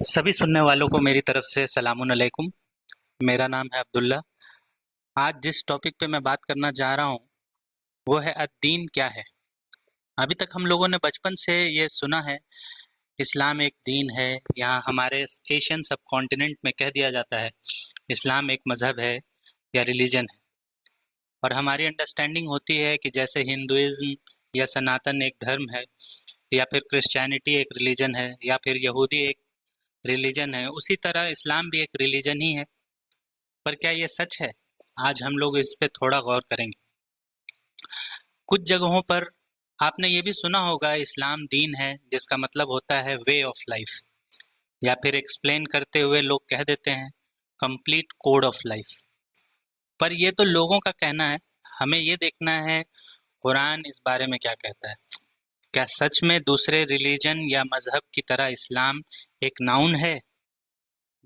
सभी सुनने वालों को मेरी तरफ से सलामुन अलैकुम। मेरा नाम है अब्दुल्ला। आज जिस टॉपिक पे मैं बात करना चाह रहा हूँ वो है अद-दीन क्या है। अभी तक हम लोगों ने बचपन से ये सुना है, इस्लाम एक दीन है। यहाँ हमारे एशियन सब कॉन्टिनेंट में कह दिया जाता है इस्लाम एक मज़हब है या रिलीजन है। और हमारी अंडरस्टैंडिंग होती है कि जैसे हिंदुइज्म या सनातन एक धर्म है, या फिर क्रिश्चियनिटी एक रिलीजन है, या फिर यहूदी एक रिलीजन है, उसी तरह इस्लाम भी एक रिलीजन ही है। पर क्या ये सच है? आज हम लोग इस पे थोड़ा गौर करेंगे। कुछ जगहों पर आपने ये भी सुना होगा इस्लाम दीन है, जिसका मतलब होता है वे ऑफ लाइफ, या फिर एक्सप्लेन करते हुए लोग कह देते हैं कंप्लीट कोड ऑफ लाइफ। पर ये तो लोगों का कहना है, हमें ये देखना है कुरान इस बारे में क्या कहता है। क्या सच में दूसरे रिलीजन या मजहब की तरह इस्लाम एक नाउन है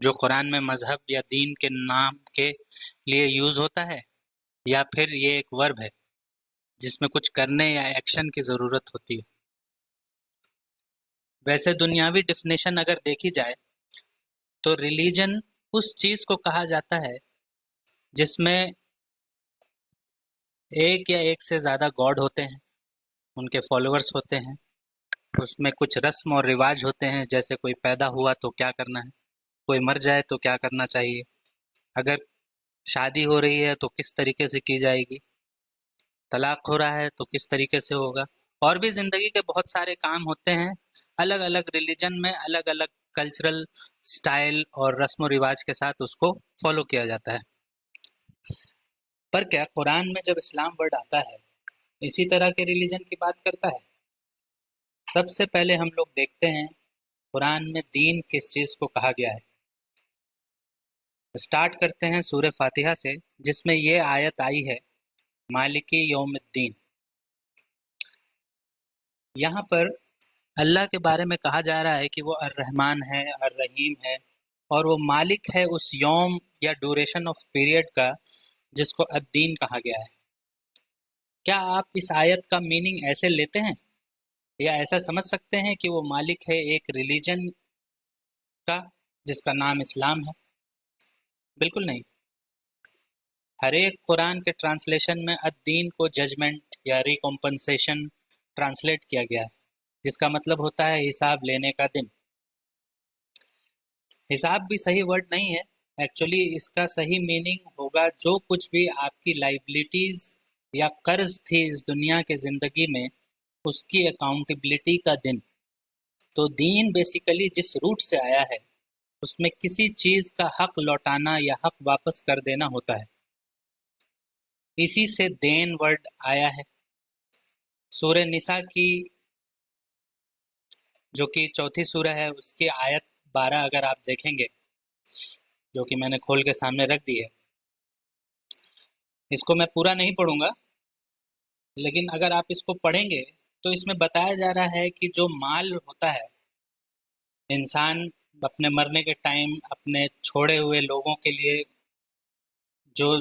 जो कुरान में मजहब या दीन के नाम के लिए यूज होता है, या फिर ये एक वर्ब है जिसमें कुछ करने या एक्शन की ज़रूरत होती है। वैसे दुनियावी डिफिनेशन अगर देखी जाए तो रिलीजन उस चीज़ को कहा जाता है जिसमें एक या एक से ज़्यादा गॉड होते हैं, उनके फॉलोअर्स होते हैं। उसमें कुछ रस्म और रिवाज होते हैं, जैसे कोई पैदा हुआ तो क्या करना है, कोई मर जाए तो क्या करना चाहिए, अगर शादी हो रही है तो किस तरीके से की जाएगी, तलाक हो रहा है तो किस तरीके से होगा। और भी ज़िंदगी के बहुत सारे काम होते हैं। अलग अलग रिलीजन में अलग अलग कल्चरल स्टाइल और रस्म व रिवाज के साथ उसको फॉलो किया जाता है। पर क्या कुरान में जब इस्लाम वर्ड आता है इसी तरह के रिलीजन की बात करता है? सबसे पहले हम लोग देखते हैं कुरान में दीन किस चीज़ को कहा गया है। स्टार्ट करते हैं सूरह फातिहा से, जिसमें ये आयत आई है मालिकी यौमिद्दीन। यहाँ पर अल्लाह के बारे में कहा जा रहा है कि वो अर्रहमान है, अर्रहीम है, और वो मालिक है उस यौम या ड्यूरेशन ऑफ पीरियड का जिसको अद्दीन कहा गया है। क्या आप इस आयत का मीनिंग ऐसे लेते हैं या ऐसा समझ सकते हैं कि वो मालिक है एक रिलीजन का जिसका नाम इस्लाम है? बिल्कुल नहीं। हर एक कुरान के ट्रांसलेशन में अद-दीन को जजमेंट या रिकॉम्पनसेशन ट्रांसलेट किया गया है, जिसका मतलब होता है हिसाब लेने का दिन। हिसाब भी सही वर्ड नहीं है, एक्चुअली इसका सही मीनिंग होगा जो कुछ भी आपकी लाइबिलिटीज या कर्ज थी इस दुनिया के ज़िंदगी में, उसकी अकाउंटेबिलिटी का दिन। तो दीन बेसिकली जिस रूट से आया है उसमें किसी चीज़ का हक लौटाना या हक वापस कर देना होता है। इसी से देन वर्ड आया है। सूरह निसा की जो कि चौथी सूरह है उसकी आयत 12 अगर आप देखेंगे, जो कि मैंने खोल के सामने रख दी है, इसको मैं पूरा नहीं पढ़ूंगा, लेकिन अगर आप इसको पढ़ेंगे तो इसमें बताया जा रहा है कि जो माल होता है, इंसान अपने मरने के टाइम अपने छोड़े हुए लोगों के लिए जो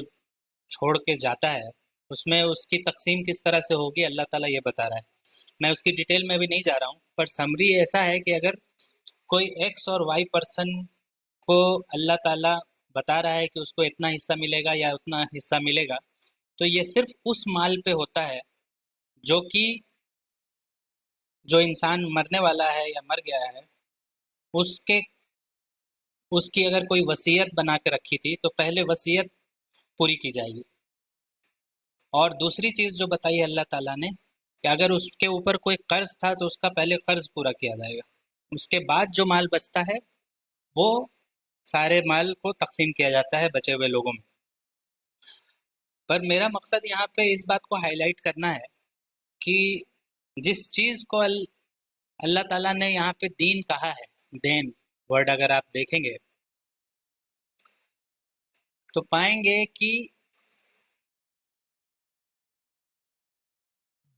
छोड़ के जाता है, उसमें उसकी तकसीम किस तरह से होगी अल्लाह ताला ये बता रहा है। मैं उसकी डिटेल में भी नहीं जा रहा हूँ, पर समरी ऐसा है कि अगर कोई एक्स और वाई पर्सन को अल्लाह ताला बता रहा है कि उसको इतना हिस्सा मिलेगा या उतना हिस्सा मिलेगा, तो ये सिर्फ उस माल पे होता है जो कि जो इंसान मरने वाला है या मर गया है उसके उसकी अगर कोई वसीयत बना के रखी थी तो पहले वसीयत पूरी की जाएगी। और दूसरी चीज़ जो बताई है अल्लाह ताला ने कि अगर उसके ऊपर कोई कर्ज था तो उसका पहले कर्ज पूरा किया जाएगा, उसके बाद जो माल बचता है वो सारे माल को तकसीम किया जाता है बचे हुए लोगों में। पर मेरा मकसद यहाँ पे इस बात को हाईलाइट करना है कि जिस चीज़ को अल्लाह ताला ने यहाँ पे दीन कहा है, देन वर्ड अगर आप देखेंगे तो पाएंगे कि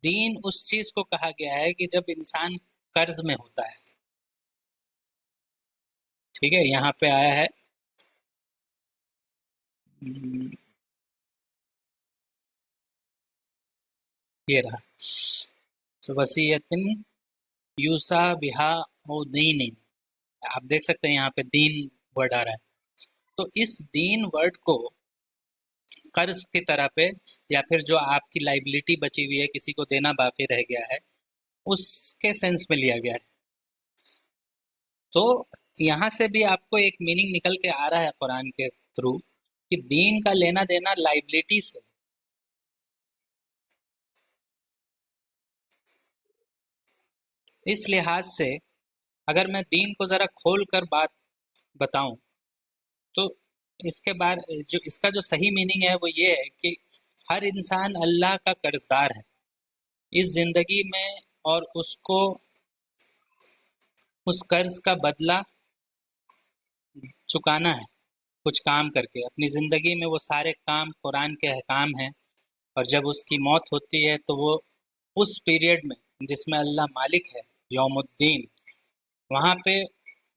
दीन उस चीज को कहा गया है कि जब इंसान कर्ज में होता है। ठीक है, यहाँ पे आया है ये रहा, तो वसीयतिन यूसा बिहा ओ दीन। आप देख सकते हैं यहाँ पे दीन वर्ड आ रहा है। तो इस दीन वर्ड को कर्ज की तरह पे, या फिर जो आपकी लाइबिलिटी बची हुई है, किसी को देना बाकी रह गया है, उसके सेंस में लिया गया है। तो यहाँ से भी आपको एक मीनिंग निकल के आ रहा है कुरान के थ्रू कि दीन का लेना देना लाइबिलिटी से। इस लिहाज से अगर मैं दीन को ज़रा खोल कर बात बताऊं, तो इसके बार जो इसका जो सही मीनिंग है वो ये है कि हर इंसान अल्लाह का कर्जदार है इस ज़िंदगी में, और उसको उस कर्ज का बदला चुकाना है कुछ काम करके। अपनी ज़िंदगी में वो सारे काम कुरान के अहकाम हैं, और जब उसकी मौत होती है तो वो उस पीरियड में जिसमें अल्लाह मालिक है, यौमुद्दीन, वहाँ पे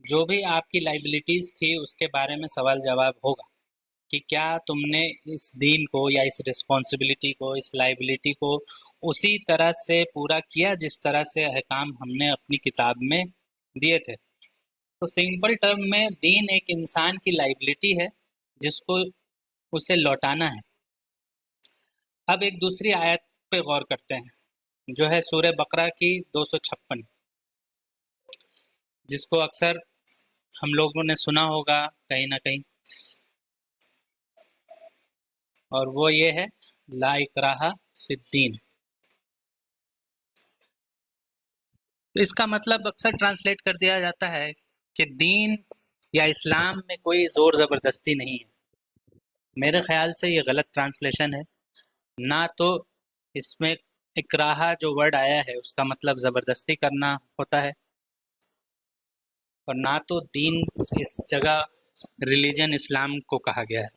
जो भी आपकी लाइबिलिटीज़ थी उसके बारे में सवाल जवाब होगा कि क्या तुमने इस दीन को या इस रिस्पॉन्सिबिलिटी को, इस लाइबिलिटी को उसी तरह से पूरा किया जिस तरह से अहकाम हमने अपनी किताब में दिए थे। तो सिंपल टर्म में दीन एक इंसान की लाइबिलिटी है जिसको उसे लौटाना है। अब एक दूसरी आयत पे गौर करते हैं जो है सूरह बकरा की 256, जिसको अक्सर हम लोगों ने सुना होगा कहीं ना कहीं, और वो ये है ला इकराहा फिद्दीन। तो इसका मतलब अक्सर ट्रांसलेट कर दिया जाता है कि दीन या इस्लाम में कोई ज़ोर ज़बरदस्ती नहीं है। मेरे ख्याल से ये गलत ट्रांसलेशन है। ना तो इसमें इकराहा जो वर्ड आया है उसका मतलब ज़बरदस्ती करना होता है, और ना तो दीन इस जगह रिलीजन इस्लाम को कहा गया है।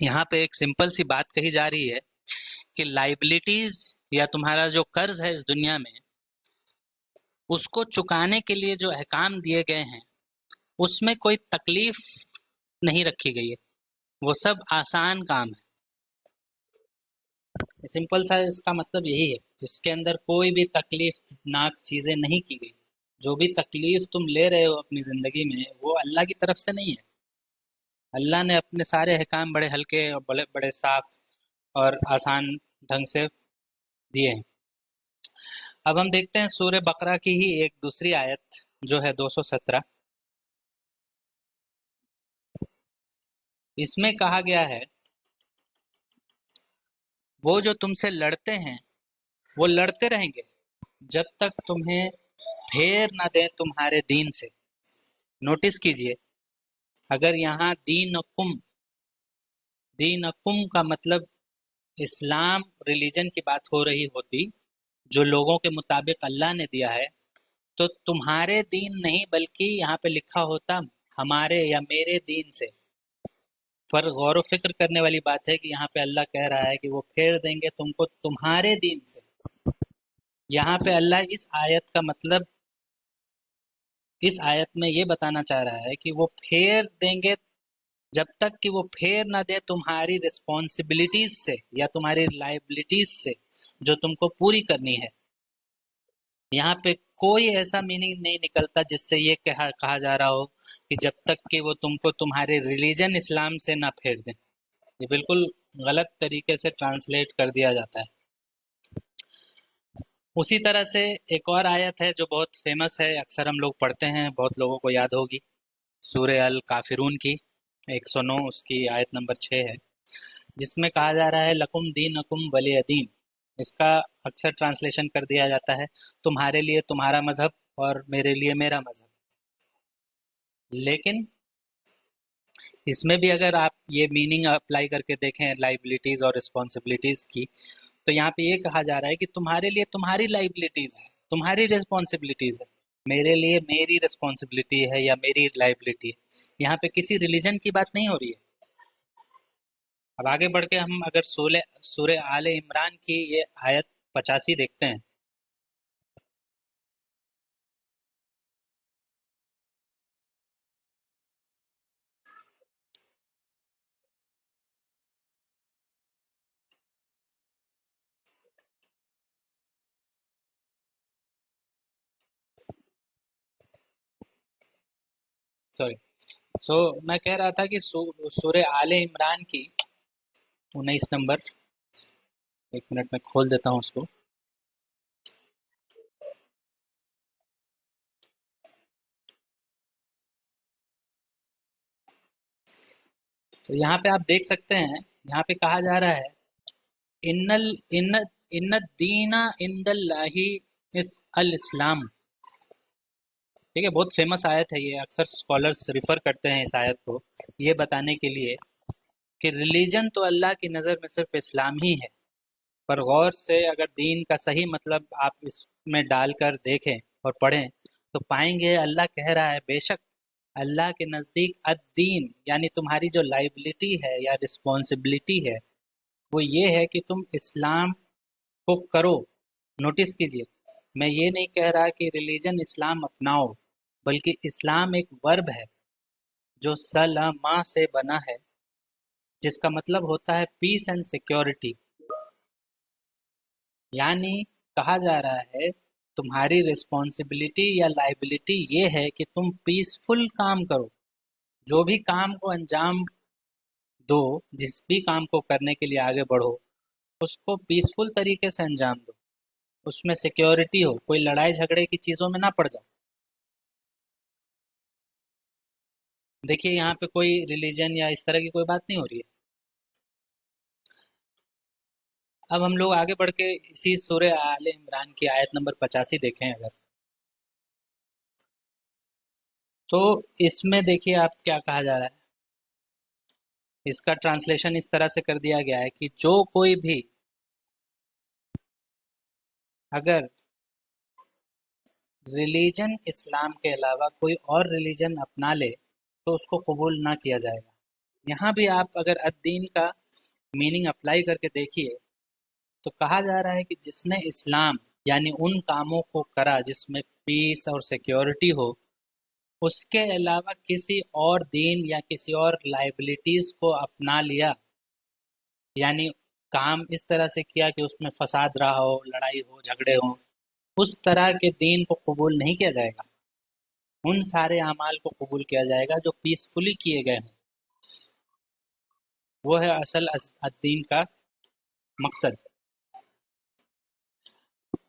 यहाँ पे एक सिंपल सी बात कही जा रही है कि लाइबिलिटीज या तुम्हारा जो कर्ज है इस दुनिया में, उसको चुकाने के लिए जो अहकाम दिए गए हैं उसमें कोई तकलीफ नहीं रखी गई है, वो सब आसान काम है। सिंपल सा इसका मतलब यही है, इसके अंदर कोई भी तकलीफनाक चीज़ें नहीं की गई। जो भी तकलीफ तुम ले रहे हो अपनी ज़िंदगी में वो अल्लाह की तरफ से नहीं है। अल्लाह ने अपने सारे अहकाम बड़े हल्के और बड़े बड़े साफ और आसान ढंग से दिए हैं। अब हम देखते हैं सूरह बकरा की ही एक दूसरी आयत जो है 217। इसमें कहा गया है वो जो तुमसे लड़ते हैं वो लड़ते रहेंगे जब तक तुम्हें फेर ना दें तुम्हारे दीन से। नोटिस कीजिए, अगर यहाँ दीनकुम का मतलब इस्लाम रिलीजन की बात हो रही होती जो लोगों के मुताबिक अल्लाह ने दिया है, तो तुम्हारे दीन नहीं बल्कि यहाँ पे लिखा होता हमारे या मेरे दीन से। पर गौर व फिक्र करने वाली बात है कि यहाँ पे अल्लाह कह रहा है कि वो फेर देंगे तुमको तुम्हारे दीन से। यहाँ पे अल्लाह इस आयत में ये बताना चाह रहा है कि वो फेर देंगे जब तक कि वो फेर ना दे तुम्हारी रिस्पॉन्सिबिलिटीज से या तुम्हारी लाइबिलिटीज से जो तुमको पूरी करनी है। यहाँ पे कोई ऐसा मीनिंग नहीं निकलता जिससे ये कहा जा रहा हो कि जब तक कि वो तुमको तुम्हारे रिलीजन इस्लाम से ना फेर दें। ये बिल्कुल गलत तरीके से ट्रांसलेट कर दिया जाता है। उसी तरह से एक और आयत है जो बहुत फेमस है, अक्सर हम लोग पढ़ते हैं, बहुत लोगों को याद होगी, सूरह अल काफिरून की 109 उसकी आयत नंबर 6 है, जिसमें कहा जा रहा है लकुम दीनकुम वलिय दीन। इसका अक्सर ट्रांसलेशन कर दिया जाता है तुम्हारे लिए तुम्हारा मजहब और मेरे लिए मेरा मजहब। लेकिन इसमें भी अगर आप ये मीनिंग अप्लाई करके देखें लाइबिलिटीज और रिस्पॉन्सिबिलिटीज की, तो यहाँ पे ये कहा जा रहा है कि तुम्हारे लिए तुम्हारी लाइबिलिटीज है, तुम्हारी रिस्पॉन्सिबिलिटीज है, मेरे लिए मेरी रिस्पॉन्सिबिलिटी है या मेरी लाइबिलिटी है। यहाँ पे किसी रिलीजन की बात नहीं हो रही है। अब आगे बढ़ के हम अगर सूरह सूरह आले इमरान की ये आयत 85 देखते हैं। सॉरी। मैं कह रहा था कि सूरह आले इमरान की 19 नंबर, एक मिनट में खोल देता हूँ उसको। तो यहाँ पे आप देख सकते हैं, यहाँ पे कहा जा रहा है, इन्नल इन्न इन्न दीना इंदल्लाही इस अल इस्लाम। ठीक है, बहुत फेमस आयत है ये, अक्सर स्कॉलर्स रिफर करते हैं इस आयत को ये बताने के लिए कि रिलीजन तो अल्लाह की नज़र में सिर्फ इस्लाम ही है। पर गौर से अगर दीन का सही मतलब आप इसमें डालकर देखें और पढ़ें तो पाएंगे अल्लाह कह रहा है, बेशक अल्लाह के नज़दीक अद-दीन यानी तुम्हारी जो लाइबिलिटी है या रिस्पॉन्सिबिलिटी है वो ये है कि तुम इस्लाम को करो। नोटिस कीजिए, मैं ये नहीं कह रहा कि रिलीजन इस्लाम अपनाओ, बल्कि इस्लाम एक वर्ब है जो सलामा से बना है, जिसका मतलब होता है पीस एंड सिक्योरिटी। यानी कहा जा रहा है तुम्हारी रिस्पॉन्सिबिलिटी या लाइबिलिटी ये है कि तुम पीसफुल काम करो, जो भी काम को अंजाम दो, जिस भी काम को करने के लिए आगे बढ़ो उसको पीसफुल तरीके से अंजाम दो, उसमें सिक्योरिटी हो, कोई लड़ाई झगड़े की चीज़ों में ना पड़ जाओ। देखिए यहाँ पे कोई रिलीजन या इस तरह की कोई बात नहीं हो रही है। अब हम लोग आगे बढ़ के इसी सूरह आले इमरान की आयत नंबर 85 देखें अगर, तो इसमें देखिए आप क्या कहा जा रहा है। इसका ट्रांसलेशन इस तरह से कर दिया गया है कि जो कोई भी अगर रिलीजन इस्लाम के अलावा कोई और रिलीजन अपना ले तो उसको कबूल ना किया जाएगा। यहाँ भी आप अगर अद-दीन का मीनिंग अप्लाई करके देखिए तो कहा जा रहा है कि जिसने इस्लाम यानी उन कामों को करा जिसमें पीस और सिक्योरिटी हो, उसके अलावा किसी और दीन या किसी और लाइबिलिटीज को अपना लिया, यानी काम इस तरह से किया कि उसमें फसाद रहा हो, लड़ाई हो, झगड़े हो, उस तरह के दीन को कबूल नहीं किया जाएगा। उन सारे अमाल को कबूल किया जाएगा जो पीसफुली किए गए हैं। वो है असल दीन का मकसद।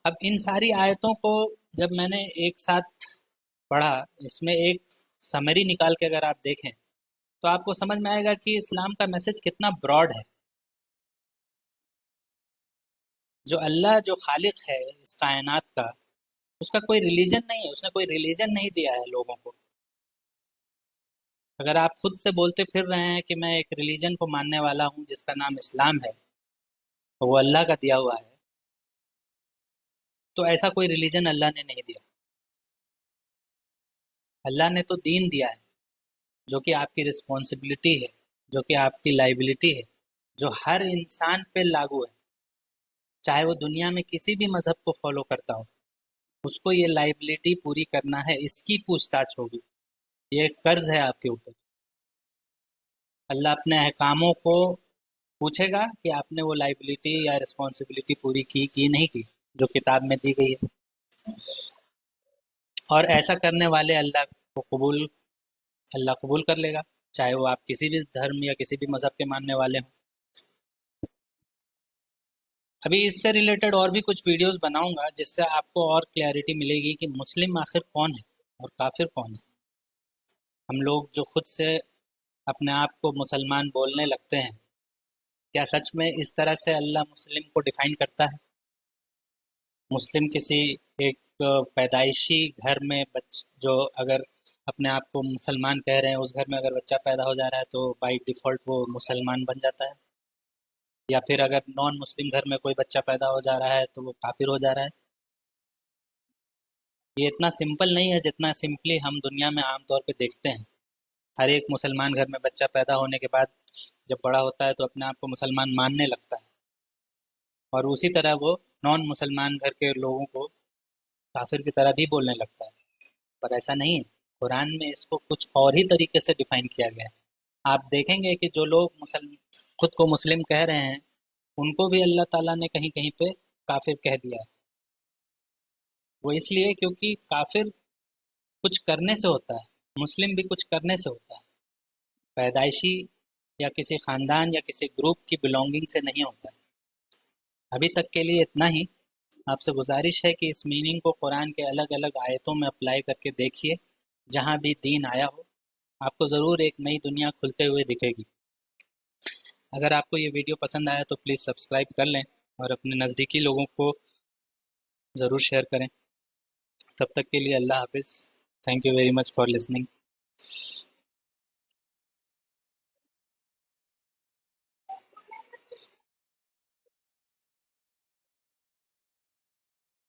अब इन सारी आयतों को जब मैंने एक साथ पढ़ा, इसमें एक समरी निकाल के अगर आप देखें तो आपको समझ में आएगा कि इस्लाम का मैसेज कितना ब्रॉड है। जो अल्लाह जो खालिक है इस कायनात का, उसका कोई रिलीजन नहीं है, उसने कोई रिलीजन नहीं दिया है लोगों को। अगर आप खुद से बोलते फिर रहे हैं कि मैं एक रिलीजन को मानने वाला हूँ जिसका नाम इस्लाम है, तो वो अल्लाह का दिया हुआ है, तो ऐसा कोई रिलीजन अल्लाह ने नहीं दिया। अल्लाह ने तो दीन दिया है जो कि आपकी रिस्पॉन्सिबिलिटी है, जो कि आपकी लाइबिलिटी है, जो हर इंसान पे लागू है, चाहे वो दुनिया में किसी भी मजहब को फॉलो करता हो, उसको ये लाइबिलिटी पूरी करना है, इसकी पूछताछ होगी, ये एक कर्ज है आपके ऊपर। अल्लाह अपने अहकामों को पूछेगा कि आपने वो लाइबिलिटी या रिस्पॉन्सिबिलिटी पूरी की कि नहीं की, जो किताब में दी गई है। और ऐसा करने वाले अल्लाह कबूल कर लेगा, चाहे वो आप किसी भी धर्म या किसी भी मजहब के मानने वाले हों। अभी इससे रिलेटेड और भी कुछ वीडियोस बनाऊंगा जिससे आपको और क्लैरिटी मिलेगी कि मुस्लिम आखिर कौन है और काफिर कौन है। हम लोग जो खुद से अपने आप को मुसलमान बोलने लगते हैं, क्या सच में इस तरह से अल्लाह मुस्लिम को डिफाइन करता है? मुस्लिम किसी एक पैदाइशी घर में जो अगर अपने आप को मुसलमान कह रहे हैं, उस घर में अगर बच्चा पैदा हो जा रहा है तो बाय डिफ़ॉल्ट वो मुसलमान बन जाता है? या फिर अगर नॉन मुस्लिम घर में कोई बच्चा पैदा हो जा रहा है तो वो काफिर हो जा रहा है? ये इतना सिंपल नहीं है जितना सिंपली हम दुनिया में आम तौर पे देखते हैं। हर एक मुसलमान घर में बच्चा पैदा होने के बाद जब बड़ा होता है तो अपने आप को मुसलमान मानने लगता है, और उसी तरह वो नॉन मुसलमान घर के लोगों को काफिर की तरह भी बोलने लगता है। पर ऐसा नहीं है, कुरान में इसको कुछ और ही तरीके से डिफाइन किया गया है। आप देखेंगे कि जो लोग मुसलम खुद को मुस्लिम कह रहे हैं, उनको भी अल्लाह ताला ने कहीं कहीं पे काफिर कह दिया है। वो इसलिए क्योंकि काफिर कुछ करने से होता है, مسلم بھی کچھ کرنے سے ہوتا ہے، پیدائشی یا کسی خاندان یا کسی گروپ کی بلونگنگ سے نہیں ہوتا ہے۔ ابھی تک کے لیے اتنا ہی۔ آپ سے گزارش ہے کہ اس میننگ کو قرآن کے الگ الگ آیتوں میں اپلائی کر کے دیکھیے، جہاں بھی دین آیا ہو آپ کو ضرور ایک نئی دنیا کھلتے ہوئے دکھے گی۔ اگر آپ کو یہ ویڈیو پسند آیا تو پلیز سبسکرائب کر لیں اور اپنے نزدیکی لوگوں کو ضرور شیئر کریں۔ تب تک کے لیے اللہ حافظ۔ Thank you very much for listening.